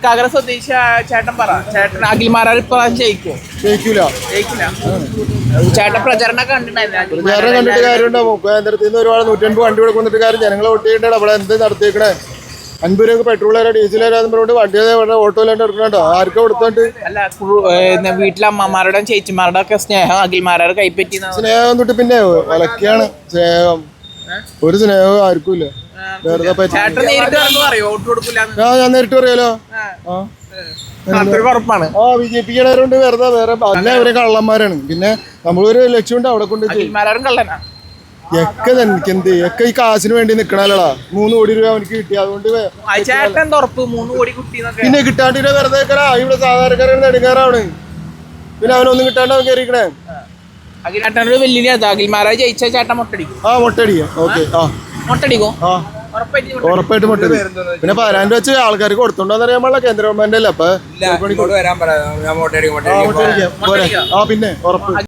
കാക്കര സ്വദേശി ചേട്ടൻ പറ ചേട്ടൻ അഖിൽമാരാർ ഇപ്പൊ ജയിക്കൂല ചേട്ടൻ പ്രചരണം കണ്ടിട്ട് കാര്യമുണ്ടോ? കേന്ദ്രത്തിൽ നിന്ന് ഒരുപാട് 150 വണ്ടി ഇവിടെ കൊണ്ടിട്ട് കാര്യം ജനങ്ങളെ ഒട്ടിയിട്ടാണ് അവിടെ എന്ത് നടത്തിയേക്കണേ. 50 രൂപ പെട്രോൾ വരാ ഡീസൽ വരാന്ന് പറഞ്ഞിട്ട് വണ്ടി ഓട്ടോയിലാണ്ട് എടുക്കണോ? ആർക്കും കൊടുത്തോണ്ട് അല്ല വീട്ടിലെ അമ്മമാരുടെ ചേച്ചിമാരുടെ ഒക്കെ സ്നേഹം അഖിൽമാരാർ കൈപ്പറ്റി. സ്നേഹം തൊട്ട് പിന്നെ ഒലക്കാണ് സ്നേഹം. ഒരു സ്നേഹവും ആർക്കും ഇല്ല. ഞാൻ നേരിട്ട് പറയാലോ. ഉറപ്പാണ്. BJP-ക്കാരുണ്ട് വെറുതെ വേറെ അവരെ കള്ളന്മാരാണ്. പിന്നെ നമ്മളൊരു ലക്ഷ്യമുണ്ട് അവിടെ കൊണ്ട് ഒക്കെ എനിക്ക് എന്ത് ഒക്കെ ഈ കാശിന് വേണ്ടി നിക്കണല്ലോടാ. 3 കോടി രൂപ അവനിക്ക് കിട്ടി. അതുകൊണ്ട് പിന്നെ കിട്ടാണ്ട് വെറുതെ ഇവിടെ സാധാരണക്കാരാണ് നെടുങ്ങാറാണ്. പിന്നെ അവനൊന്നും കിട്ടാണ്ട് അവൻ കയറിക്കണേ. അഖിൽമാരാർ ജയിച്ച ചേട്ടൻ മൊട്ടടിക്കും. മൊട്ടടിക്കാം. ഓക്കെ. മൊട്ടടിക്കും. ഉറപ്പായിട്ട് മൊട്ടടിക്കും. പിന്നെ പരാൻ വെച്ച് ആൾക്കാർക്ക് കൊടുത്തോണ്ടോന്ന് അറിയാൻ പാടില്ല. കേന്ദ്ര ഗവൺമെന്റ് അല്ലേ. അപ്പൊ പിന്നെ ഉറപ്പ്.